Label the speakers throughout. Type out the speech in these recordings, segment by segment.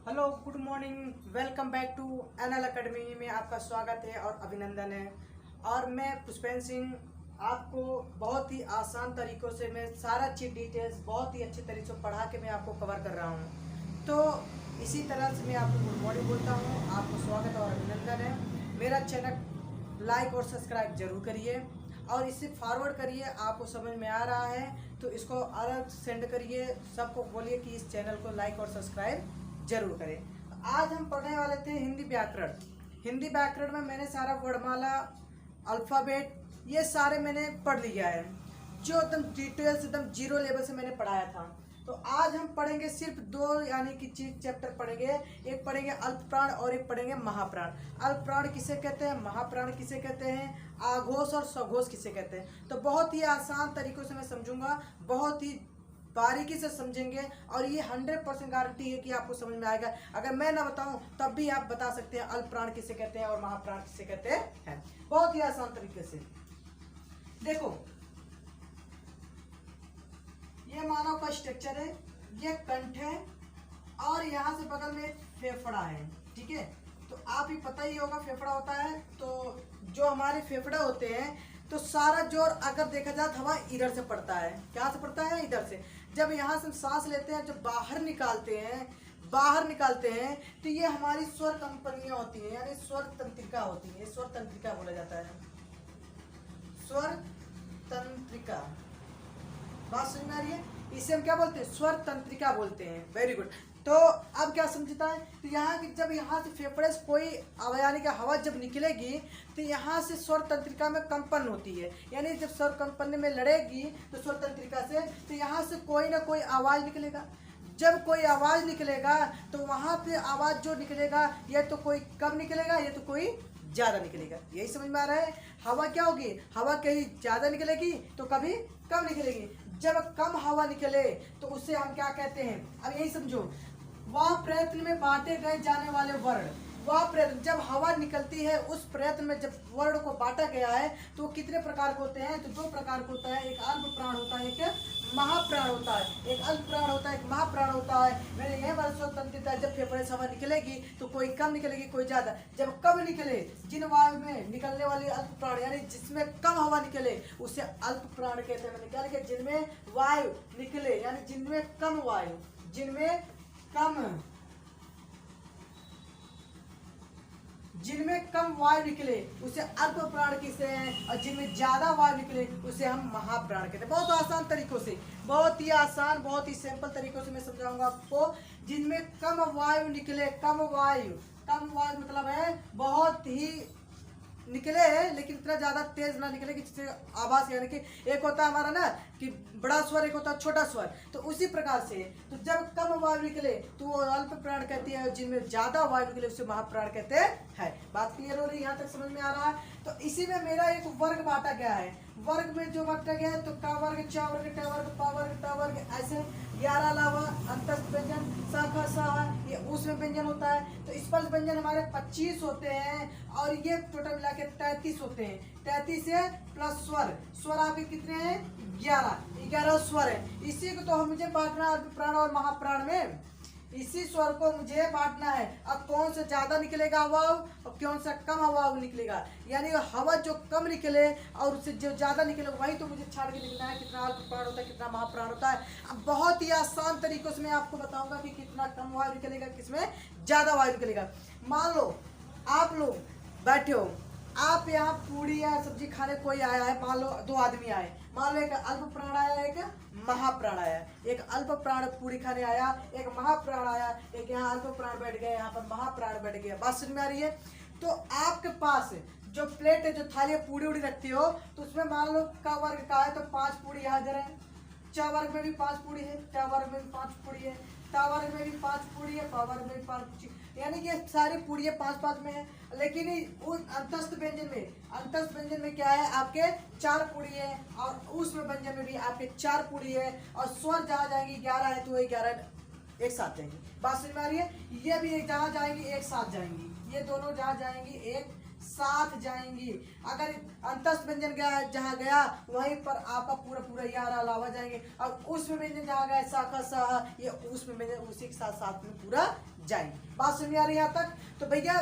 Speaker 1: Hello, good morning, welcome back to NL academy में आपका स्वागत है और अभिनंदन है। और मैं पुष्पेंद्र सिंह आपको बहुत ही आसान तरीक़ों से मैं सारा चीज़ डिटेल्स बहुत ही अच्छे तरीके से पढ़ा के मैं आपको कवर कर रहा हूँ। तो इसी तरह से मैं आपको गुड मॉर्निंग बोलता हूँ, आपको स्वागत और अभिनंदन है। मेरा चैनल लाइक और सब्सक्राइब जरूर करिए और इसे फॉरवर्ड करिए। आपको समझ में आ रहा है तो इसको अलग सेंड करिए, सबको बोलिए कि इस चैनल को लाइक और सब्सक्राइब जरूर करें। आज हम पढ़ने वाले थे हिंदी व्याकरण। हिंदी व्याकरण में मैंने सारा वर्णमाला, अल्फ़ाबेट ये सारे मैंने पढ़ लिया है, जो एकदम डिटेल्स एकदम जीरो लेवल से मैंने पढ़ाया था। तो आज हम पढ़ेंगे सिर्फ दो यानी कि चैप्टर पढ़ेंगे। एक पढ़ेंगे अल्पप्राण और एक पढ़ेंगे महाप्राण। अल्पप्राण किसे कहते हैं, महाप्राण किसे कहते हैं, आघोष और सघोष किसे कहते हैं। तो बहुत ही आसान तरीकों से मैं समझूंगा, बहुत ही बारीकी से समझेंगे और ये 100% गारंटी है कि आपको समझ में आएगा। अगर मैं ना बताऊं तब भी आप बता सकते हैं अल्पप्राण किसे कहते हैं और महाप्राण किसे कहते हैं। बहुत ही आसान तरीके से देखो, ये मानव का स्ट्रक्चर है, ये कंठ है और यहाँ से बगल में फेफड़ा है। ठीक है, तो आप ही पता ही होगा फेफड़ा होता है। तो जो हमारे फेफड़े होते हैं तो सारा जोर अगर देखा जाए तो हवा इधर से पड़ता है। क्या से पड़ता है? इधर से। जब यहाँ से हम सांस लेते हैं, जब बाहर निकालते हैं तो ये हमारी स्वर कंपनियां होती हैं, यानी स्वर तंत्रिका होती है। स्वर तंत्रिका बोला जाता है, स्वर तंत्रिका। बात समझ में आ रही है? इसे हम क्या बोलते हैं? स्वर तंत्रिका बोलते हैं। Very good. तो अब क्या समझता है, तो यहाँ की जब यहाँ से फेफड़े से कोई यानी कि हवा जब निकलेगी तो यहाँ से स्वर तंत्रिका में कंपन होती है, यानी जब स्वर कंपन में लड़ेगी तो स्वर तंत्रिका से तो यहाँ से कोई ना कोई आवाज़ निकलेगा। जब कोई आवाज़ निकलेगा तो वहाँ पे आवाज़ जो निकलेगा या तो कोई कम निकलेगा या तो कोई ज़्यादा निकलेगा। यही समझ में आ रहा है? हवा क्या होगी? हवा कहीं ज़्यादा निकलेगी तो कभी कम निकलेगी। जब कम हवा निकले तो उसे हम क्या कहते हैं? अब यही समझो, वह प्रयत्न में बांटे गए जाने वाले वर्ण, वह प्रयत्न जब हवा निकलती है उस प्रयत्न में जब वर्ण को बांटा गया है तो वो कितने प्रकार के होते हैं? तो दो प्रकार के होता है, एक अल्प प्राण होता है, एक महाप्राण होता है। एक अल्प प्राण होता है, एक महाप्राण होता है। मैंने यह बात स्वतंत्रता, जब फेफड़े से हवा निकलेगी तो कोई कम निकलेगी कोई ज्यादा। जब कम निकले, जिन वायु में निकलने वाली अल्प प्राण यानी जिसमें कम हवा निकले उसे अल्प प्राण कहते हैं। मैंने क्या लिखा? जिनमें वायु निकले यानी जिनमें कम वायु, जिनमें कम वायु निकले उसे अल्प प्राण कहते हैं, और जिनमें ज्यादा वायु निकले उसे हम महाप्राण कहते हैं। बहुत आसान तरीकों से, बहुत ही आसान, बहुत ही सिंपल तरीकों से मैं समझाऊंगा आपको। जिनमें कम वायु निकले, कम वायु मतलब है बहुत ही निकले लेकिन इतना ज्यादा तेज ना निकले कि जिससे आवाज, यानी कि एक होता है हमारा ना कि बड़ा स्वर, एक होता है छोटा स्वर। तो उसी प्रकार से तो जब कम वायु निकले तो वो अल्प प्राण कहती है, जिनमें ज्यादा वायु निकले उसे महाप्राण कहते हैं। बात क्लियर हो रही है? यहाँ तक समझ में आ रहा है? तो इसी में मेरा एक वर्ग बांटा गया है। वर्ग में जो बांटा गया है तो का वर्ग, च वर्ग, ट वर्ग, प वर्ग, ट वर्ग, ऐसे 11 अलावा अंतस्थ व्यंजन, स, ख, स, ये उसमें व्यंजन होता है। तो स्पर्श व्यंजन हमारे 25 होते हैं और ये टोटल मिला के 33 होते हैं। 33 है प्लस स्वर, स्वर आपके कितने हैं? 11 स्वर है। इसी को तो हम मुझे बांटना अल्प प्राण और महाप्राण में, इसी स्वर को मुझे बांटना है। अब कौन से ज्यादा निकलेगा हवा और कौन सा कम हवा निकलेगा, यानी हवा जो कम निकले और उससे जो ज्यादा निकले वही तो मुझे छाड़ के लिखना है, कितना अल्प प्राण होता है कितना महाप्राण होता है। अब बहुत ही आसान तरीकों से मैं आपको बताऊंगा कि कितना कम वायु निकलेगा, किसमें ज्यादा वायु निकलेगा। मान लो आप लोग बैठे हो, आप यहाँ पूरी या सब्जी खाने कोई आया है, मान लो 2 आदमी आए, मान लो एक अल्प प्राण आया, एक महाप्राण आया। एक अल्प प्राण पूरी खाने आया, एक महाप्राण आया, एक यहाँ अल्प प्राण बैठ गया, यहाँ पर महाप्राण बैठ गया। बात समझ में आ रही है? तो आपके पास जो प्लेट है, जो थाली पूरी उड़ी रखती हो, तो उसमें मान लो का वर्ग का है तो 5 पूरी हाजिर है। च वर्ग में भी 5 पूरी है, ट वर्ग में भी 5 पूरी है, ट वर्ग में भी 5 पूरी है, प वर्ग में भी 5, यानी कि सारी पूरी 5-5 में है। लेकिन अंतस्थ व्यंजन में क्या है? आपके 4 पूरी है और उसमें व्यंजन में भी आपके 4 पूरी है। और स्वर जहाँ जाएंगी 11 है तो वही 11 एक साथ जाएंगी। बात समझ में आ रही है? ये भी जहाँ जाएंगी एक साथ जाएंगी, ये दोनों जहाँ जाएंगी एक साथ जाएंगी। अगर अंतस्थ व्यंजन गया जहाँ गया वहीं पर आपका पूरा पूरा यार अलावा जाएंगे। और उसमें व्यंजन जहाँ गया शाखा सा, ये उसमें व्यंजन उसी के साथ साथ में पूरा जाएंगे। बात समझ आ रही है यहाँ तक? तो भैया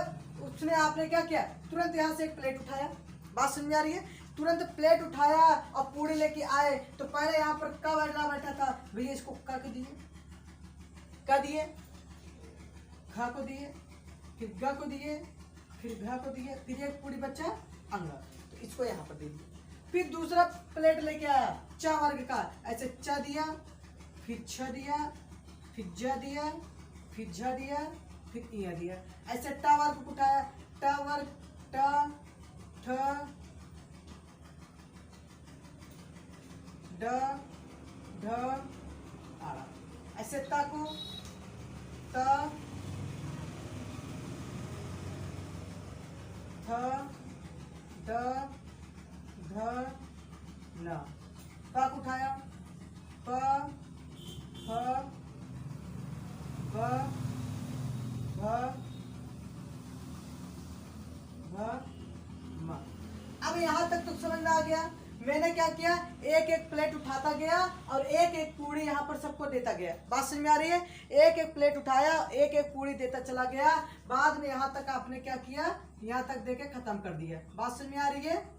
Speaker 1: उसने आपने क्या किया, तुरंत यहाँ से एक प्लेट उठाया। बात समझ आ रही है? तुरंत प्लेट उठाया और पूड़ी लेके आए। तो पहले यहाँ पर का बैठा बैठा था भैया, इसको का के दिए, का दिए, खा को दिए, फिर ग को दिए, फिर घ को दिए, फिर एक पूरी बच्चा अंगा, तो इसको यहाँ पर दे दिया। फिर दूसरा प्लेट लेके आया च वर्ग का, ऐसे च दिया, फिर छ दिया, फिर ज दिया, फिर झ दिया, फिर इया दिया। ऐसे ट वर्ग उठाया, ट वर्ग, ट, ठ, ड, ढ, आड़ा। ऐसे ता को त, थ, द, ध, न। पाक उठाया, प, फ, ब, भ, भ, म। अब यहाँ तक तो समझ में आ गया। मैंने क्या किया, एक एक प्लेट उठाता गया और एक एक पूरी यहाँ पर सबको देता गया। बात समझ में आ रही है? एक एक प्लेट उठाया, एक एक पूरी देता चला गया। बाद में यहाँ तक आपने क्या किया, यहाँ तक देके खत्म कर दिया। बात समझ में आ रही है?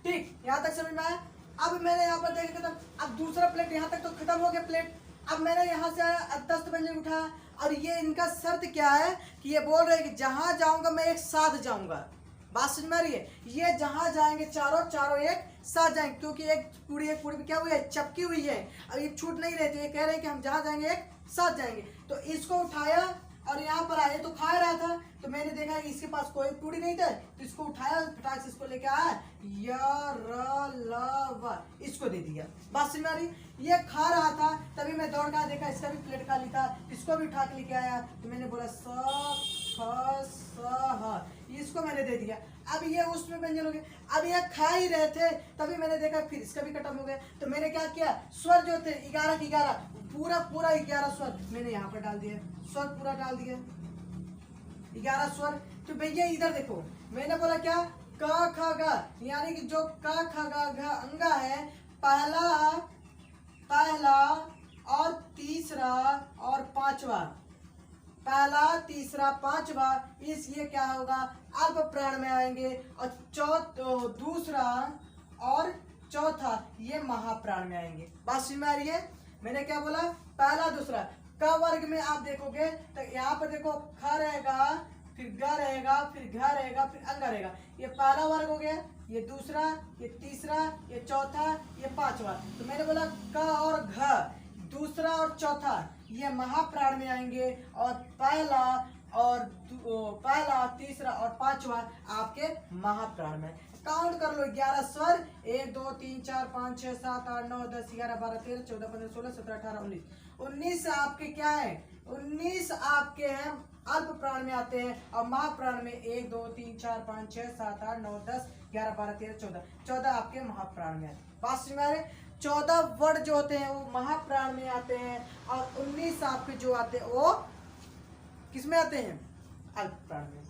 Speaker 1: ठीक, यहाँ तक समझ में आया? अब मैंने यहाँ पर देखा खत्म। अब दूसरा प्लेट यहाँ तक तो खत्म हो गया प्लेट। अब मैंने यहाँ से 10 व्यंजन उठाया और ये इनका शर्त क्या है कि ये बोल रहे हैं कि जहां जाऊंगा मैं एक साथ जाऊंगा। बात समझ में आ रही है? ये जहां जाएंगे चारों चारों एक साथ जाएंगे, क्योंकि एक पूरी में क्या हुई है, चपकी हुई है। अब ये छूट नहीं रहे, तो ये कह रहे हैं कि हम जहां जाएंगे एक साथ जाएंगे। तो इसको उठाया और यहाँ पर आए तो खा रहा था, तो मैंने देखा कि इसके पास कोई पूरी नहीं था, तो इसको उठाया, फटाक से इसको लेके आया, य र ल व, इसको दे दिया। बात समझ में आ रही? ये खा रहा था, तभी मैं दौड़ कर देखा इसका भी प्लेट खाली था, इसको भी उठा के लेके आया, तो मैंने बोला स ख स ह, इसको मैंने दे दिया। अब ये उसमें व्यंजन हो गए। अब ये खा ही रहे थे, तभी मैंने देखा फिर इसका भी खत्म हो गया। तो मैंने क्या किया, स्वर जो थे 11 के 11 पूरा 11 स्वर मैंने यहाँ पर डाल दिया, स्वर पूरा डाल दिया, 11 स्वर। तो भैया इधर देखो, मैंने बोला क्या, क ख ग, यानी कि जो क ख ग घ अंगा है, पहला और तीसरा और पांचवा, पहला तीसरा पांचवा इस ये क्या होगा, अल्प प्राण में आएंगे, और दूसरा और चौथा ये महाप्राण में आएंगे। बात समझ में आ रही है? मैंने क्या बोला, पहला दूसरा। क वर्ग में आप देखोगे तो यहाँ पर देखो ख रहेगा, फिर ग रहेगा, फिर घ रहेगा, फिर अंग रहेगा। ये पहला वर्ग हो गया, ये दूसरा, ये तीसरा, ये चौथा, ये पांचवा। तो मैंने बोला क और घ, दूसरा और चौथा ये महाप्राण में आएंगे, और पहला तीसरा और पांचवा आपके महाप्राण में। काउंट कर लो, 11 स्वर, 1 2 3 4 5 6 7 8 9 10 11 12 13 14 15 16 17 18 19 आपके क्या है, 19 आपके हैं अल्प प्राण में आते हैं, और महाप्राण में 1 2 3 4 5 6 7 8 9 10 11 12 13 14 आपके महाप्राण में आते हैं। बात समझ में आ रही है? 14 वर्ड जो होते हैं वो महाप्राण में आते हैं, और 19 आपके जो आते हैं वो किस में आते हैं, अल्प प्राण में।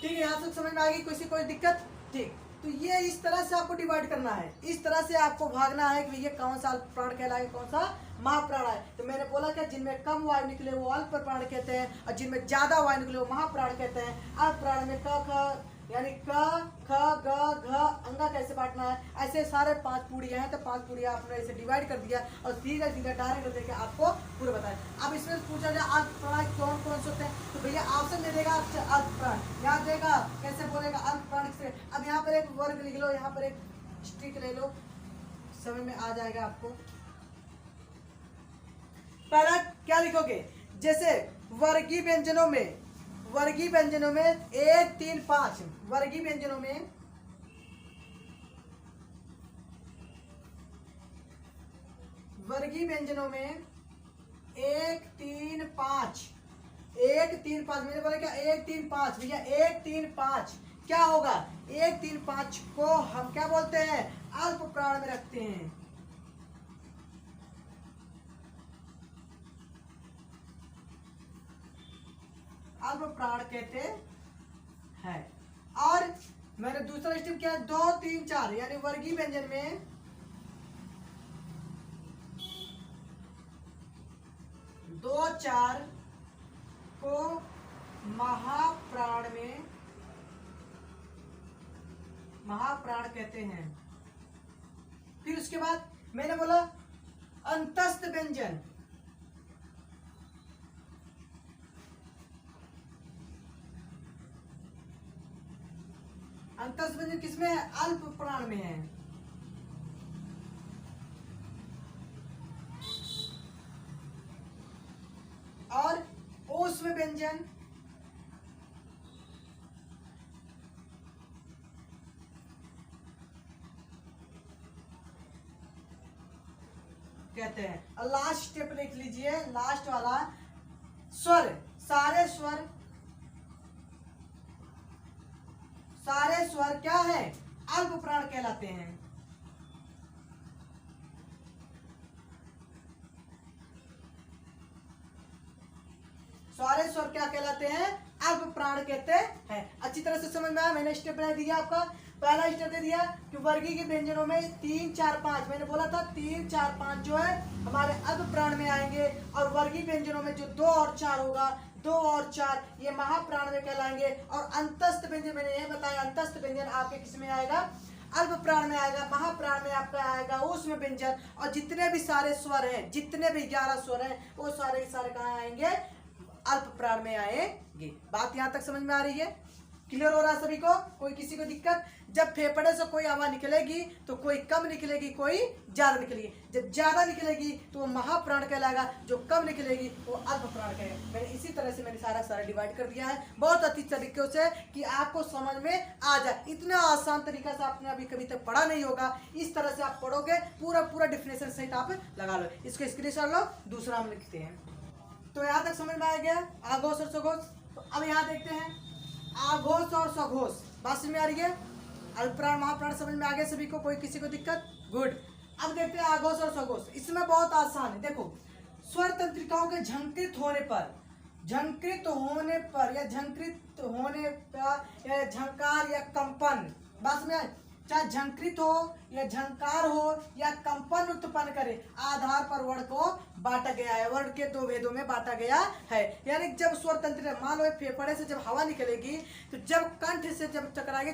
Speaker 1: ठीक है, यहाँ तक समझ में आ गई? कोई दिक्कत? ठीक, तो ये इस तरह से आपको डिवाइड करना है, इस तरह से आपको भागना है कि भैया कौन सा अल्प प्राण कहलाएगा, कौन सा महाप्राण है। तो मैंने बोला कि जिनमें कम वायु निकले वो अल्प प्राण कहते हैं, और जिनमें ज्यादा वायु निकले वो महाप्राण कहते हैं। अल्प प्राण में क ख यानी क ख ग घ अंगा कैसे बांटना है, ऐसे सारे 5 पूड़ियां हैं, तो 5 पूड़ियां आपने ऐसे डिवाइड कर दिया और सीधा सीधा डायरेक्ट देके आपको पूरा बताया। अब इसमें पूछा जाए अल्प प्राण कौन कौन से होते हैं, तो भैया ऑप्शन दे देगा अल्प प्राण, याद देगा कैसे बोलेगा अल्प प्राण से। अब यहाँ पर एक वर्ग लिख लो, यहाँ पर एक स्टिक ले लो, समझ में आ जाएगा आपको। पहला क्या लिखोगे, जैसे वर्गीय व्यंजनों में 1 3 5, वर्गीय व्यंजनों में वर्गीय व्यंजनों में 1 3 5, 1 3 5, मैंने बोला क्या 1 3 5, भैया 1 3 5 क्या होगा, 1 3 5 को हम क्या बोलते हैं, अल्प प्राण में रखते हैं। अल्प प्राण कहते हैं। और मैंने दूसरा स्टेप किया 2 3 4 यानी वर्गीय व्यंजन में 2 4 को महाप्राण में महाप्राण कहते हैं। फिर उसके बाद मैंने बोला अंतस्थ व्यंजन, अंतस्थ व्यंजन किसमें है? अल्प प्राण में है। और ऊष्म व्यंजन कहते हैं। और लास्ट स्टेप लिख लीजिए, लास्ट वाला स्वर, सारे स्वर क्या है? अल्प प्राण कहलाते हैं। सारे स्वर क्या कहलाते हैं? अल्प प्राण कहते हैं। अच्छी तरह से समझ में आया? मैंने स्टेप बना दिया आपका। पहला स्टेप दे दिया कि वर्गीय के व्यंजनों में 3 4 5, मैंने बोला था 3 4 5 जो है हमारे अल्प प्राण में आएंगे, और वर्गीय व्यंजनों में जो 2 और 4 होगा, 2 और 4 ये महाप्राण में कहलाएंगे। और अंतस्थ व्यंजन मैंने ये बताया, अंतस्थ व्यंजन आपके किस में आएगा? अल्प प्राण में आएगा। महाप्राण में आपका आएगा ऊष्म व्यंजन। और जितने भी सारे स्वर हैं, जितने भी 11 स्वर हैं, वो सारे कहाँ आएंगे? अल्प प्राण में आएंगे। बात यहां तक समझ में आ रही है? क्लियर हो रहा है सभी को? कोई किसी को दिक्कत? जब फेफड़े से कोई हवा निकलेगी तो कोई कम निकलेगी, कोई ज्यादा निकलेगी। जब ज्यादा निकलेगी तो वो महाप्राण कहलाएगा, जो कम निकलेगी वो अल्प प्राण कहलाएगा। मैंने इसी तरह से सारा डिवाइड कर दिया है बहुत अच्छी तरीके से कि आपको समझ में आ जाए। इतना आसान तरीका से आपने अभी कभी तक पढ़ा नहीं होगा। इस तरह से आप पढ़ोगे, पूरा डिफिनेशन सहित आप लगा लो। इसको स्क्रीनशॉट लो, दूसरा हम लिखते हैं। तो यहाँ तक समझ में आ गया आघोष और सघोष। तो अब यहाँ देखते हैं आघोष और सघोष। बात समझ में आ रही है? अल्पप्राण महाप्राण समझ में आ गया सभी को? कोई किसी को दिक्कत? गुड। अब देखते हैं आघोष और सघोष। इसमें बहुत आसान है। देखो, स्वर तंत्रिकाओं के झंकृत होने पर या झंकृत होने पर या झंकार या कंपन, बात में चाहे झंकृत हो या झंकार हो या कंपन उत्पन्न करे, आधार पर वर्ण को बांटा गया है। वर्ण के 2 भेदों में बांटा गया है। यानी जब स्वर तंत्र, मान लो फेफड़े से जब हवा निकलेगी तो जब कंठ से जब टकराएगी,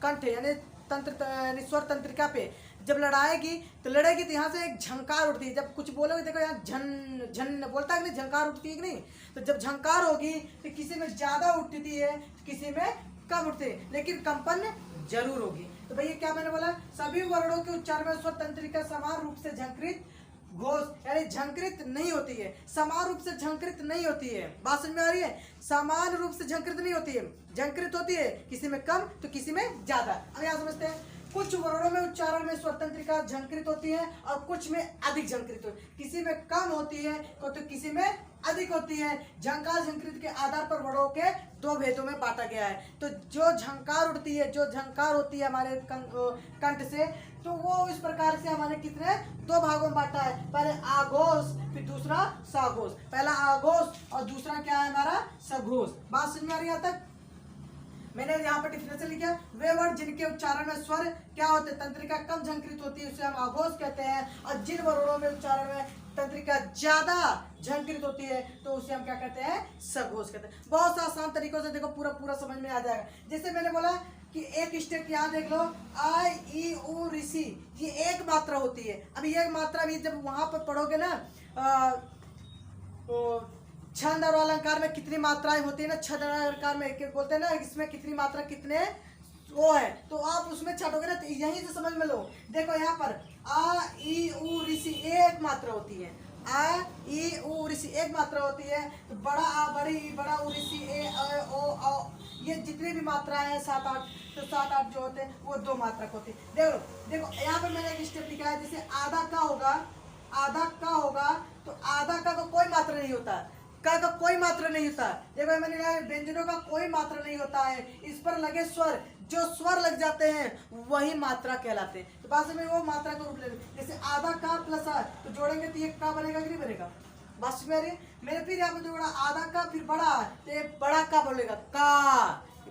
Speaker 1: कंठ यानी तंत्र यानी स्वर तंत्रिका पे जब लड़ाएगी तो यहाँ से एक झंकार उठती है। जब कुछ बोलोगे, देखो यहाँ झन झन बोलता है कि नहीं, झंकार उठती है कि नहीं? तो जब झंकार होगी तो किसी में ज्यादा उठती है, किसी में कम उठती है, लेकिन कंपन जरूर होगी। तो भैया क्या मैंने बोला? सभी वर्णों के उच्चारण में स्वर तंत्रिका समान रूप से झंकृत घोष यानी झंकृत नहीं होती है, समान रूप से झंकृत नहीं होती है। बात समझ में आ रही है? समान रूप से झंकृत नहीं होती है, झंकृत होती है किसी में कम तो किसी में ज्यादा। अब यहाँ समझते हैं, कुछ वर्णों में उच्चारण में स्वर तंत्रिका झंकृत होती है और कुछ में अधिक झंकृत होती है। किसी में कम होती है तो किसी में अधिक होती है। झंकार झंकृत के आधार पर वर्णों के 2 भेदों में बांटा गया है। तो जो झंकार उठती है, जो झंकार होती है हमारे कंठ से, तो वो इस प्रकार से हमारे कितने 2 भागों में बांटा है। पहले आघोष, फिर दूसरा सघोष। पहला आघोष और दूसरा क्या है हमारा? सघोष। बात समझ में आ रही है? यहाँ तक मैंने यहाँ पर डिफिनेशन लिखा, वे वर्ण जिनके उच्चारण में स्वर क्या होते हैं? तंत्रिका कम झंकृत होती है, उसे हम आघोष कहते हैं। और जिन वर्णों में उच्चारण में तंत्रिका ज्यादा झंकृत होती है तो उसे हम क्या कहते हैं? सघोष कहते हैं। बहुत आसान तरीकों से देखो, पूरा समझ में आ जाएगा। जैसे मैंने बोला कि एक स्टेप यहाँ देख लो, आ ई उ ऋषि, ये एक मात्रा होती है। अब ये मात्रा भी जब वहां पर पढ़ोगे ना, छंद और अलंकार में कितनी मात्राएं होती है ना, छंद और अलंकार में बोलते हैं ना, इसमें कितनी मात्रा कितने वो है, तो आप उसमें छाटोगे ना तो यहीं से समझ में लो। देखो यहाँ पर आ ई उ ऋषि एक मात्रा होती है, आ ई उ ऋषि एक मात्रा होती है। तो बड़ा आ बड़ी ई बड़ा उ ऋषि ए ओ औ, ये जितनी भी मात्राएं हैं 7 8, तो 7 8 जो होते हैं वो 2 मात्रक होते हैं। देखो यहाँ पर मैंने एक स्टेप लिखा है, जैसे आधा का होगा तो आधा का कोई मात्रा नहीं होता, का कोई मात्रा नहीं होता। देखो मैंने व्यंजनों का कोई मात्रा नहीं होता है, इस पर लगे स्वर, जो स्वर लग जाते हैं वही मात्रा कहलाते हैं। तो भाषा में वो मात्रा का रूप ले, जैसे आधा का प्लस आ तो जोड़ेंगे तो ये का बनेगा कि नहीं बनेगा? बात समझ में आ रही है मेरे। फिर यहाँ पे जो बड़ा आधा का फिर बड़ा, तो ये बड़ा का बोलेगा का।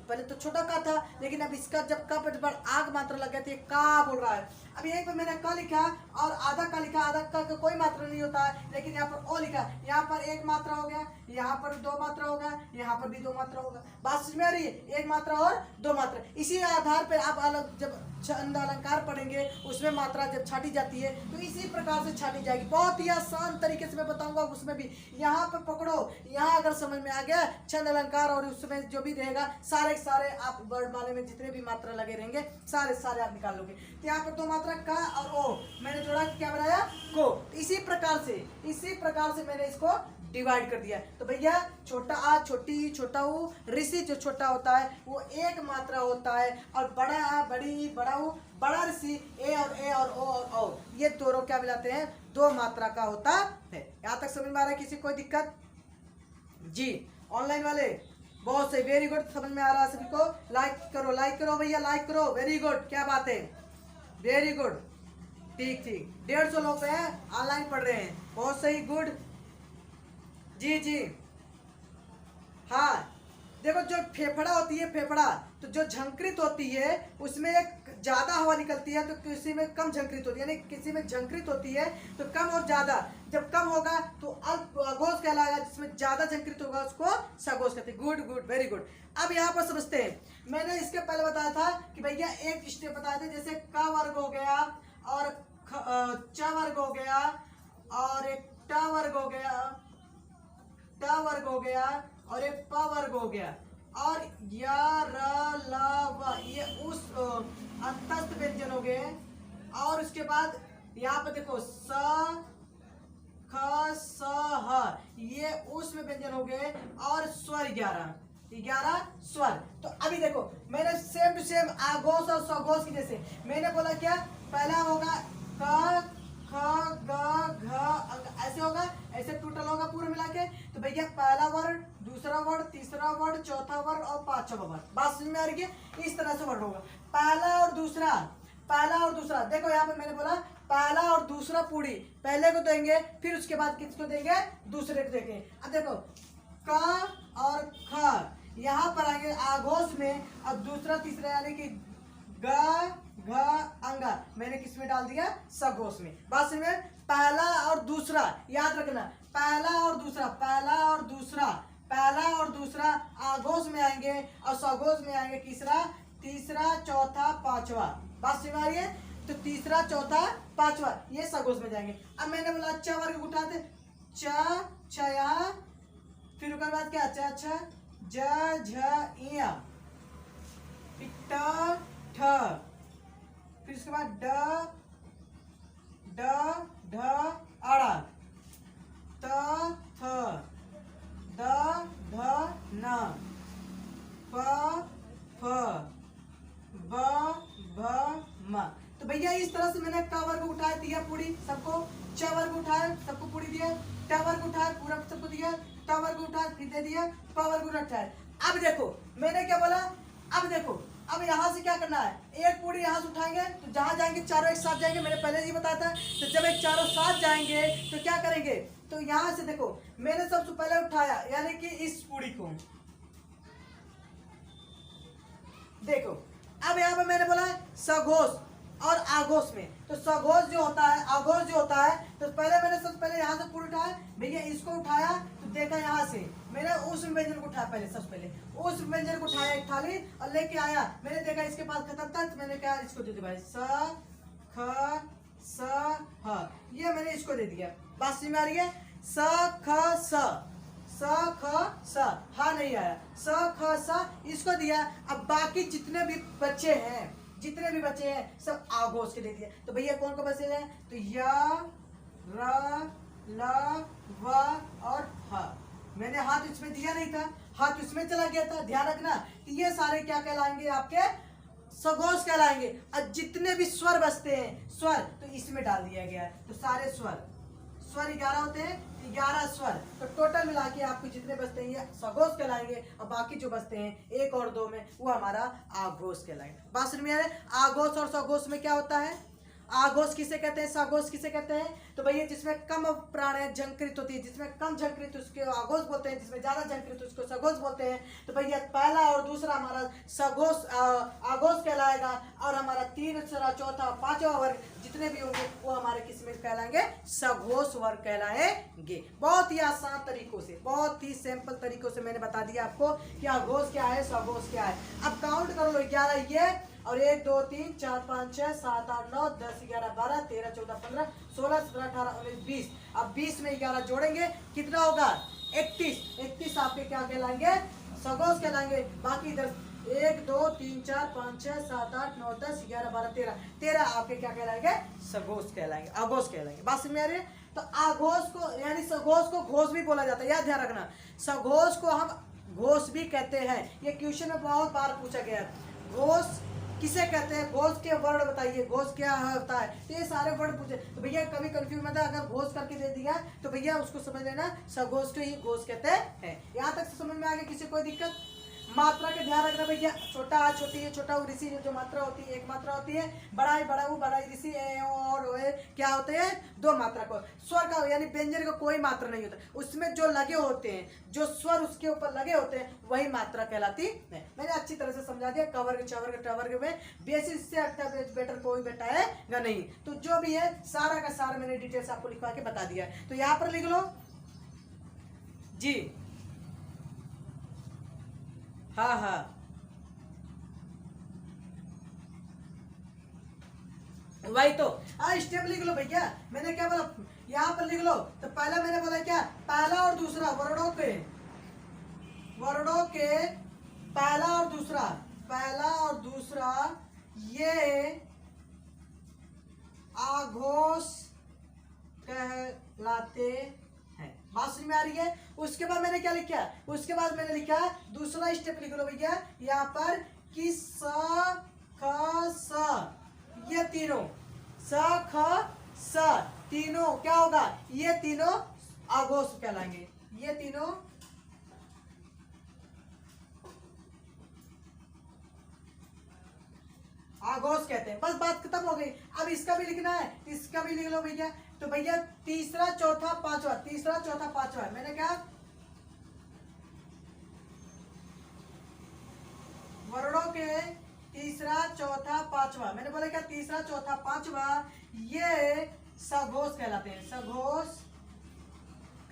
Speaker 1: पहले तो छोटा का था, लेकिन अब इसका जब का पर आग मात्रा लग गया तो ये का बोल रहा है। अब यहीं पर मैंने क लिखा और आधा का लिखा, आधा का कोई मात्रा नहीं होता है, लेकिन यहाँ पर ओ लिखा, यहाँ पर एक मात्रा हो गया, यहाँ पर दो मात्रा होगा, यहाँ पर भी दो मात्रा होगा। बात समझ में आ रही है, एक मात्रा और दो मात्रा। इसी आधार पर आप अलग जब छंद अलंकार पढ़ेंगे उसमें मात्रा जब छाटी जाती है तो इसी प्रकार से छाटी जाएगी। बहुत ही आसान तरीके से मैं बताऊंगा उसमें भी। यहाँ पर पकड़ो, यहाँ अगर समझ में आ गया छंद अलंकार और उसमें जो भी रहेगा सारे सारे आप वर्ड वाले में जितने भी मात्रा लगे रहेंगे सारे सारे आप निकाल लोगे। तो यहाँ पर दो मात्रा का और ओ मैंने जोड़ा, क्या बनाया को। इसी प्रकार से मैंने इसको डिवाइड कर दिया। तो भैया छोटा आ छोटी छोटा ऊ ऋषि जो छोटा होता है वो एक मात्रा होता है, और बड़ा आ बड़ी बड़ा ऊ बड़ा ऋषि ए और ओ ये दोनों क्या मिलाते हैं, दो मात्रा का होता है। यहाँ तक समझ में आ रहा है किसी कोई दिक्कत जी? ऑनलाइन वाले बहुत सही, वेरी गुड, समझ में आ रहा है सभी को। लाइक करो भैया, लाइक करो, वेरी गुड, क्या बात है, वेरी गुड, ठीक 150 लोग हैं ऑनलाइन पढ़ रहे हैं, बहुत सही, गुड जी। हाँ देखो जो फेफड़ा होती है, फेफड़ा तो जो झंकृत होती है उसमें एक ज्यादा हवा निकलती है, तो किसी में कम झंकृत होती है, यानी किसी में झंकृत होती है तो कम और ज्यादा, जब कम होगा तो अल्प अघोष कहलाएगा, जिसमें ज्यादा झंकृत होगा उसको सघोष कहते हैं। Good very good. अब यहाँ पर समझते हैं, मैंने इसके पहले बताया था कि भैया एक स्टेप बताए थे, जैसे क वर्ग हो गया और च वर्ग हो गया और एक ट वर्ग हो गया, ट वर्ग हो गया और एक प वर्ग हो गया, और या र ल व ये उस अंतस्थ व्यंजन हो गए। और उसके बाद यहाँ पे देखो स ख स ह ये उस में व्यंजन हो गए, और स्वर 11 स्वर। तो अभी देखो मैंने सेम टू सेम आघोष और सघोष की जैसे मैंने बोला, क्या पहला होगा क ख ग घ ऐसे होगा, ऐसे टोटल होगा पूरा मिला के। तो भैया पहला वर्ड, दूसरा वर्ड, तीसरा वर्ड, चौथा वर्ड और पांचवा वर्ड। बात समझ में आ रही है, इस तरह से वर्ड होगा पहला और दूसरा। देखो यहाँ पे मैंने बोला पहला और दूसरा पूरी पहले को देंगे, फिर उसके बाद किसको देंगे, दूसरे को देंगे। अब देखो क और ख यहाँ पर आएंगे आघोष में, अब दूसरा तीसरा यानी कि ग घ अंगा मैंने किस में डाल दिया, सघोष में। बात समझ में, पहला और दूसरा याद रखना, पहला और दूसरा आघोष में आएंगे और सघोष में आएंगे तीसरा चौथा पांचवा। बात समझ में आ रही है, तो तीसरा चौथा पांचवा ये सघोष में जाएंगे। अब मैंने बोला च वर्ग उठाते, छया, फिर उसके बाद क्या छ ज झ इया, ट ठ, फिर उसके बाद ड ढ अड़ा, त थ, द ध न, प फ, ब भ म। तो भैया इस तरह से मैंने क वर्ग उठाया, दिया पूरी सबको, च वर्ग उठाया सबको पूरी दिया, ट वर्ग उठाया पूरा सबको दिया, त वर्ग उठाया फिर दे दिया, प वर्ग उठाया। अब देखो मैंने क्या बोला, अब देखो अब यहाँ से क्या करना है, एक पूरी यहाँ से उठाएंगे तो जहाँ जाएंगे चारों एक साथ जाएंगे, मैंने पहले ही बताया था। तो जब एक चारों साथ जाएंगे तो क्या करेंगे, तो यहाँ से देखो मैंने सबसे पहले उठाया यानी कि इस पूरी को, देखो अब यहाँ पे मैंने बोला सघोष और आघोष में, तो सघोष जो होता है आघोष जो होता है, तो पहले मैंने सबसे पहले यहाँ से पूरी उठाया, भैया इसको उठाया तो देखा यहाँ से मैंने उस व्यंजन को उठाया, पहले सबसे पहले उस व्यंजन को उठाया एक थाली और लेके आया, मैंने देखा इसके पास खत्म था तो मैंने क्या इसको दे दिया भाई, स ख स ह, ये मैंने इसको दे दिया। बात समझ में आ रही है, स ख स हा नहीं आया, स ख स इसको दिया। अब बाकी जितने भी बच्चे हैं सब आघोष के दे दिया। तो भैया कौन को बचे हैं, तो य र ल व और ह। मैंने हाथ इसमें दिया नहीं था, हाथ इसमें चला गया था, ध्यान रखना। तो ये सारे क्या कहलाएंगे, आपके सघोष कहलाएंगे। और जितने भी स्वर बचते हैं स्वर, तो इसमें डाल दिया गया है। तो सारे स्वर 11 होते हैं, 11 स्वर, तो टोटल मिला के आपको जितने बचते हैं ये सघोष कहलाएंगे, और बाकी जो बचते हैं 1 और 2 में वो हमारा आघोष कहलाएंगे। बात समझ में आ रहा है, आघोष और सघोष में क्या होता है, आघोष किसे कहते हैं, सघोष किसे कहते हैं? तो भैया जिसमें कम प्राण है झंकृत होती है, जिसमें कम झंकृत उसको आघोष बोलते हैं, जिसमें ज्यादा झंकृत उसको सघोष बोलते हैं। तो भैया पहला और दूसरा हमारा सघोष आघोष कहलाएगा, और हमारा तीसरा चौथा पांचवा वर्ग जितने भी होंगे वो हमारे किस में कहलाएंगे, सघोष वर्ग कहलाएंगे। बहुत ही आसान तरीकों से, बहुत ही सिंपल तरीकों से मैंने बता दिया आपको कि आघोष क्या है, सघोष क्या है। अब काउंट कर लो, 11 ये और 1 2 3 4 5 6 7 8 9 10 11 12 13 14 15 16 17 18 19 20। अब 20 में 11 जोड़ेंगे कितना होगा, 31। 31 आपके क्या कहलाएंगे, सघोष कहलाएंगे। बाकी इधर 1 2 3 4 5 6 7 8 9 10 11 12 13 आपके क्या कहलाएंगे, सघोष कहलाएंगे, आघोष कहलाएंगे। बात समझ में आ रही है? तो आघोष को यानी सघोष को घोष भी बोला जाता है, याद ध्यान रखना। सघोष को हम घोष भी कहते हैं, ये क्वेश्चन में बहुत बार पूछा गया है। घोष किसे कहते हैं, घोष के वर्ड बताइए, घोष क्या होता है। तो ये सारे वर्ड पूछे तो भैया कभी कंफ्यूज मत है, अगर घोष करके दे दिया तो भैया उसको समझ लेना सघोष को ही घोष कहते हैं। यहाँ तक समझ में आ गया, किसी कोई दिक्कत? मात्रा के ध्यान रखना भैया, छोटा आ छोटी है, छोटा उ ऋषि जो मात्रा होती है एक मात्रा होती है, बड़ा है बड़ा उ बड़ा ऋषि और क्या होते हैं, दो मात्रा को। स्वर का यानी व्यंजन का कोई मात्रा नहीं होता, उसमें जो लगे होते हैं, जो स्वर उसके ऊपर लगे होते हैं वही मात्रा कहलाती है। मैंने अच्छी तरह से समझा दिया, कवर्ग चवर्ग टवर्ग में बेसिस से अच्छा बेटर कोई बैठाएगा नहीं। तो जो भी है सारा का सारा मैंने डिटेल्स आपको लिखवा के बता दिया है। तो यहाँ पर लिख लो जी, हाँ हाँ वही तो स्टेप लिख लो भैया। मैंने क्या बोला, यहाँ पर लिख लो। तो पहला मैंने बोला क्या, पहला और दूसरा वर्णों के पहला और दूसरा ये आघोष कहलाते हैं। बात समझ में आ रही है? उसके बाद मैंने क्या लिखा, उसके बाद मैंने लिखा दूसरा स्टेप लिख लो भैया यहाँ पर कि स ख स, ये तीनों स ख स तीनों क्या होगा, ये तीनों आघोष कहलाएंगे, ये तीनों आघोष कहते हैं। बस बात खत्म हो गई। अब इसका भी लिखना है, इसका भी लिख लो भैया। तो भैया तीसरा चौथा पांचवा, तीसरा चौथा पांचवा मैंने क्या, वर्णों के तीसरा चौथा पांचवा मैंने बोला क्या, तीसरा चौथा पांचवा ये सघोष कहलाते हैं, सघोष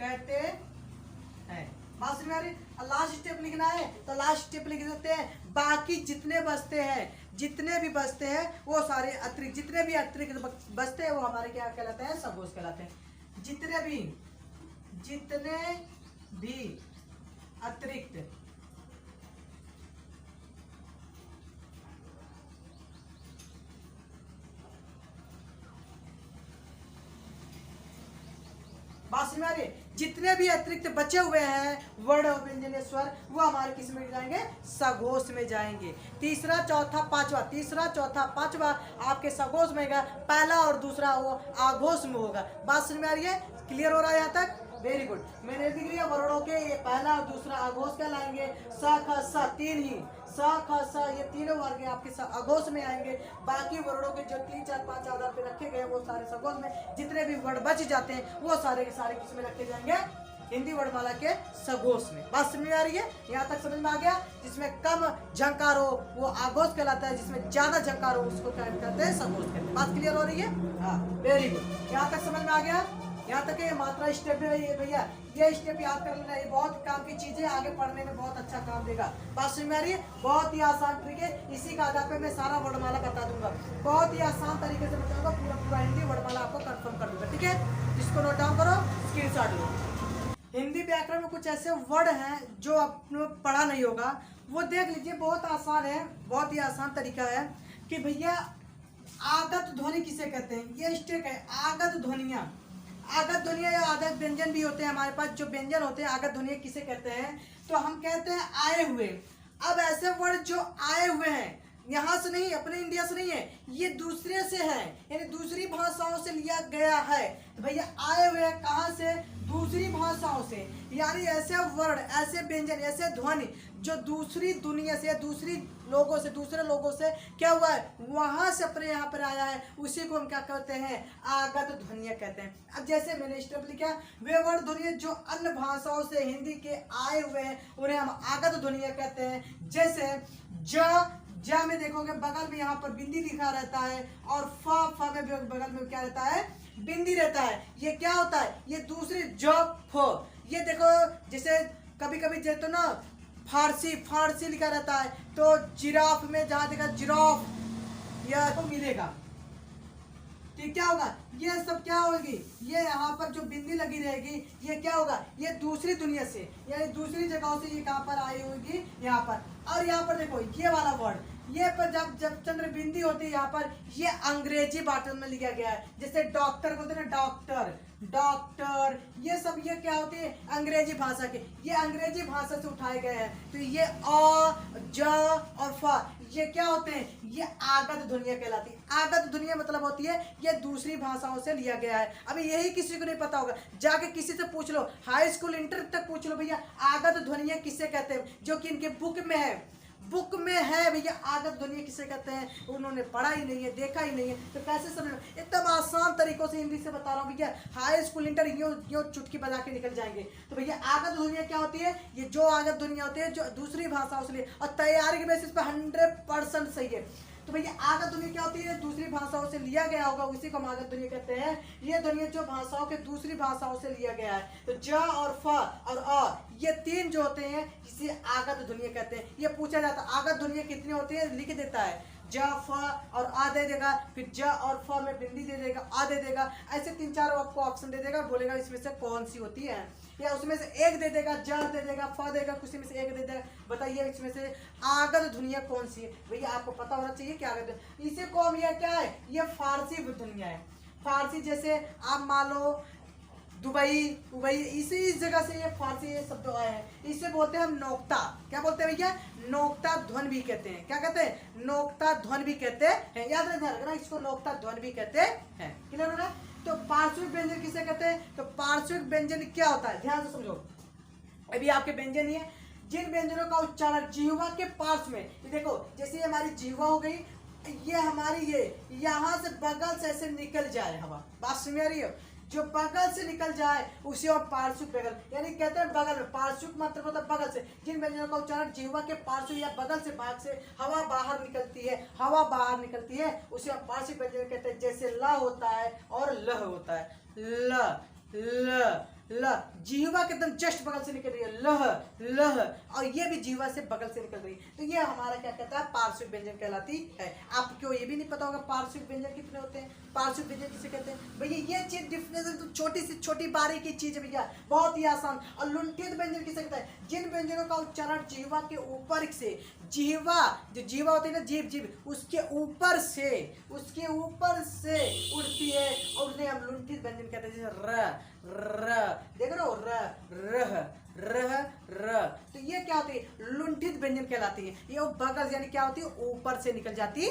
Speaker 1: कहते हैं। बात समझ में आ रही? लास्ट स्टेप लिखना है तो लास्ट स्टेप लिख देते हैं। बाकी जितने बचते हैं, जितने भी बचते हैं वो सारे अतिरिक्त, जितने भी अतिरिक्त बचते हैं वो हमारे क्या कहलाते हैं, सघोष कहलाते हैं। जितने भी अतिरिक्त बात समझ में आ रही है? जितने भी अतिरिक्त बचे हुए हैं वर्ण और व्यंजन स्वर वो हमारे किस में जाएंगे, सघोष में जाएंगे। तीसरा चौथा पांचवा, तीसरा चौथा पांचवा आपके सघोष में होगा, पहला और दूसरा वो आघोष में होगा। बात समझ में आ रही है? क्लियर हो रहा है यहाँ तक? Very good. मैंने लिख लिया वर्णों के ये पहला और दूसरा आघोष कहलाएंगे। स ख स तीन ही, स ख स ये तीनों वर्ग आपके आघोष में आएंगे। बाकी वर्णों के जो 3 4 5 आधार पे रखे गए वो सारे सघोष में। जितने भी वर्ण बच जाते हैं वो सारे के सारे किस में रखे जाएंगे, हिंदी वर्णमाला के सघोष में। बात समझ में आ रही है? यहाँ तक समझ में आ गया? जिसमें कम झंकार हो वो आघोष कहलाता है, जिसमें ज्यादा झंकार हो उसको क्या कहते हैं, सघोष कहते हैं। बात क्लियर हो रही है? हाँ वेरी गुड। यहाँ तक समझ में आ गया? यहाँ तक ये मात्रा स्टेप है ये भैया, ये स्टेप याद कर लेना, ये बहुत काम की चीजें, आगे पढ़ने में बहुत अच्छा काम देगा। बात समझ में आ रही है? बहुत ही आसान ट्रिक है, इसी का आधार पे मैं सारा वर्णमाला बता दूंगा, बहुत ही आसान तरीके से बताऊंगा, पूरा हिंदी वर्णमाला आपको कंफर्म कर दूंगा। ठीक है, इसको नोट डाउन करो, स्क्रीनशॉट लो। हिंदी व्याकरण में कुछ ऐसे वर्ड हैं जो आपने पढ़ा नहीं होगा, वो देख लीजिए, बहुत आसान है, बहुत ही आसान तरीका है कि भैया आगत ध्वनि किसे कहते हैं। ये स्टेप है आगत ध्वनिया। आगत ध्वनिया या आगत व्यंजन भी होते हैं हमारे पास, जो व्यंजन होते हैं आगत ध्वनिया किसे कहते हैं, तो हम कहते हैं आए हुए। अब ऐसे वर्ड जो आए हुए हैं, यहाँ से नहीं, अपने इंडिया से नहीं है, ये दूसरे से है, यानी दूसरी भाषाओं से लिया गया है। तो भैया आए हुए हैं कहाँ से, दूसरी भाषाओं से। यानी ऐसे वर्ड, ऐसे व्यंजन, ऐसे ध्वनि जो दूसरी दुनिया से या दूसरे लोगों से क्या हुआ है, वहां से अपने यहाँ पर आया है, उसी को हम क्या कहते हैं, आगत ध्वनियाँ कहते हैं। अब जैसे मैंने स्टेप लिखा, वे वर्ण ध्वनियाँ जो अन्य भाषाओं से हिंदी के आए हुए हैं उन्हें हम आगत ध्वनियाँ कहते हैं। जैसे ज में देखोगे बगल में यहाँ पर बिंदी लिखा रहता है, और फ में बगल में क्या रहता है, बिंदी रहता है। ये क्या होता है, ये दूसरी ज फ। ये देखो जैसे कभी कभी जैसे तो ना फारसी लिखा रहता है, तो जिराफ में जहाँ देखा जिराफ, यह तो मिलेगा। ठीक, क्या होगा, ये सब क्या होगी, ये यहाँ पर जो बिंदी लगी रहेगी, ये क्या होगा, ये दूसरी दुनिया से यानी दूसरी जगहों से ये कहाँ पर आई होगी, यहाँ पर। और यहाँ पर देखो ये वाला वर्ड, ये पर जब चंद्र बिंदी होती है यहाँ पर, ये अंग्रेजी भाषा में लिखा गया है। जैसे डॉक्टर बोलते हैं ना, डॉक्टर, ये सब ये क्या होती है, अंग्रेजी भाषा के, ये अंग्रेजी भाषा से उठाए गए हैं। तो ये अ, ज और फ ये क्या होते हैं, ये आगत ध्वनियाँ कहलाती है। आगत ध्वनियाँ मतलब होती है ये दूसरी भाषाओं से लिया गया है। अभी यही किसी को नहीं पता होगा, जाके किसी से पूछ लो, हाई स्कूल इंटर तक पूछ लो, भैया आगत ध्वनियाँ किसे कहते हैं, जो कि इनके बुक में है भैया, आगत ध्वनियाँ किसे कहते हैं, उन्होंने पढ़ा ही नहीं है, देखा ही नहीं है, तो कैसे समझ। एकदम आसान तरीकों से हिंदी से बता रहा हूँ भैया, हाई स्कूल इंटर यूँ चुटकी बजा के निकल जाएंगे। तो भैया आगत ध्वनियाँ क्या होती है, ये जो आगत ध्वनियाँ होती है जो दूसरी भाषाओं से लिए, और तैयारी के बेसिस पे 100% सही है। तो भैया आगत ध्वनि क्या होती है, दूसरी भाषाओं से लिया गया होगा, उसी को हम आगत ध्वनि कहते हैं। ये ध्वनि जो भाषाओं के दूसरी भाषाओं से लिया गया है। तो ज और फ और अ, ये तीन जो होते हैं इसे आगत ध्वनि कहते हैं। ये पूछा जाता है आगत ध्वनि कितनी होती है, लिख देता है, ज फ और आ दे देगा, फिर ज और फ में बिंदी दे देगा, आ दे देगा, ऐसे 3-4 आपको ऑप्शन दे देगा, बोलेगा इसमें से कौन सी होती है, या उसमें से एक दे देगा, ज दे देगा, फ देगा, किसी में से एक दे देगा। बताइए इसमें से आगत ध्वनियाँ कौन सी है, भैया आपको पता होना चाहिए क्या आगत ध्वनि। इसे को हम यह क्या है, ये फारसी ध्वनियाँ है। फारसी जैसे आप मान लो दुबई, इसी जगह से ये फारसी ये शब्द आया है। इसे बोलते हैं हम नोक्ता, क्या बोलते हैं भैया, नोक्ता ध्वनि भी कहते हैं। क्या कहते हैं, नोक्ता ध्वनि भी कहते हैं। याद रखना इसको नोक्ता ध्वनि भी कहते हैं। क्लियर होगा। तो पार्श्विक व्यंजन किसे कहते हैं, तो पार्श्विक व्यंजन क्या होता है, ध्यान से समझो। अभी आपके व्यंजन ही है, जिन व्यंजनों का उच्चारण जिह्वा के पार्श्व में, ये देखो जैसे हमारी जिह्वा हो गई, ये हमारी ये यहाँ से बगल से ऐसे निकल जाए हवा, बात समझ रही हो, जो बगल से निकल जाए उसे और पार्श्विक बगल, यानी कहते हैं बगल में। पार्श्विक मतलब होता है बगल से, जिन व्यंजनों का उच्चारण जिह्वा के पार्श्व या बगल से भाग से हवा बाहर निकलती है, उसे हम पार्श्विक व्यंजन कहते हैं। जैसे ल होता है और लह होता है, ल जिह्वा के एकदम जस्ट बगल से निकल रही है, लह, और ये भी जिह्वा से बगल से निकल रही है, तो ये हमारा क्या कहता है, पार्श्विक व्यंजन कहलाती है। आपको ये भी नहीं पता होगा पार्श्विक व्यंजन कितने होते हैं, पार्श्विक व्यंजन किसे कहते हैं भैया, ये चीज डिफिनेशन तो छोटी से छोटी बारीकी चीज है भैया, बहुत ही आसान। और लुंठित व्यंजन किसे कहता है, जिन व्यंजनों का उच्चारण जिह्वा के ऊपर से, जिह्वा जो जिह्वा होती है ना, जीभ उसके ऊपर से उड़ती है, और उन्हें हम लुंठित व्यंजन कहते हैं। जैसे र देख रहे हो, र, तो ये क्या होती है, लुंठित व्यंजन कहलाती है। ये बगल यानी क्या होती है, ऊपर से निकल जाती है।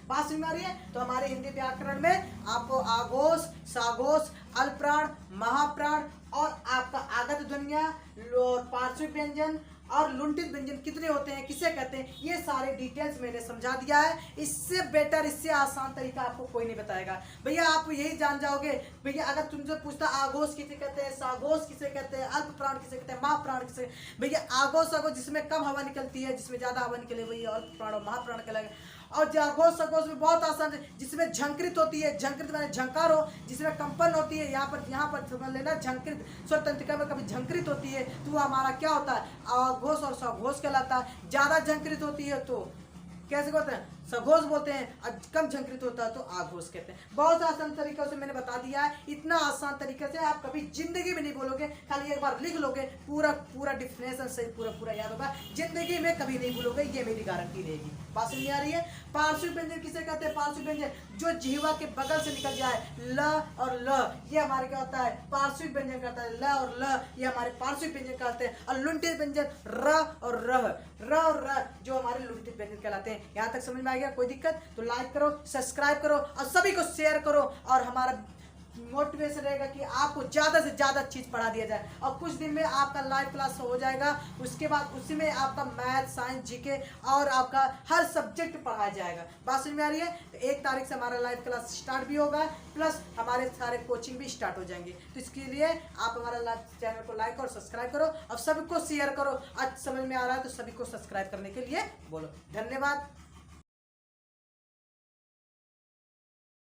Speaker 1: बात समझ में आ रही है। तो हमारे हिंदी व्याकरण में आपको आघोष, साघोष, अल्पप्राण, महाप्राण और आपका आगत ध्वनियाँ, पार्श्विक व्यंजन और लुंठित व्यंजन कितने होते हैं, किसे कहते हैं, ये सारे डिटेल्स मैंने समझा दिया है। इससे बेटर, इससे आसान तरीका आपको कोई नहीं बताएगा भैया। आप यही जान जाओगे भैया, अगर तुमसे पूछता आघोष किसे कहते हैं, साघोष किसे कहते हैं, अल्पप्राण किसे कहते हैं, महाप्राण किसे, भैया आघोष जिसमें कम हवा निकलती है, जिसमें ज्यादा हवा निकले वही अल्पप्राण और महाप्राण कहलाएगा। और जाघोष सघोष में बहुत आसान है, जिसमें झंकृत होती है, झंकृत माने झंकार हो, जिसमें कंपन होती है, यहाँ पर समझ लेना झंकृत, स्वर तंत्रिका में कभी झंकृत होती है तो हमारा क्या होता है, आघोष और सघोष कहलाता है। ज्यादा झंकृत होती है तो कैसे कहते हैं, सघोष बोलते हैं, और कम झंकृत होता है तो आघोष कहते हैं। बहुत आसान तरीके से मैंने बता दिया है, इतना आसान तरीके से आप कभी जिंदगी में नहीं बोलोगे, खाली एक बार लिख लोगे, पूरा डिफिनेशन से पूरा याद होगा, जिंदगी में कभी नहीं भूलोगे, ये मेरी गारंटी रहेगी। बात समझ आ रही है। पार्श्विक व्यंजन किसे कहते हैं, पार्श्विक व्यंजन जो जिह्वा के बगल से निकल जाए, ल और ल, ये हमारे क्या होता है, पार्श्विक व्यंजन कहता है। ल और ल ये हमारे पार्श्विक व्यंजन कहते हैं। और लुंठित व्यंजन र और र जो हमारे लुंठित व्यंजन कहलाते हैं। यहाँ तक समझ में आ गया, कोई दिक्कत तो लाइक करो, सब्सक्राइब करो और सभी को शेयर करो, और हमारा मोटिवेशन रहेगा कि आपको ज़्यादा से ज़्यादा चीज़ पढ़ा दिया जाए, और कुछ दिन में आपका लाइव क्लास हो जाएगा। उसके बाद उसी में आपका मैथ, साइंस, जीके और आपका हर सब्जेक्ट पढ़ाया जाएगा। बात समझ में आ रही है? तो 1 तारीख से हमारा लाइव क्लास स्टार्ट भी होगा, प्लस हमारे सारे कोचिंग भी स्टार्ट हो जाएंगे। तो इसके लिए आप हमारा चैनल को लाइक और सब्सक्राइब करो और सबको शेयर करो। आज समझ में आ रहा है तो सभी को सब्सक्राइब करने के लिए बोलो। धन्यवाद।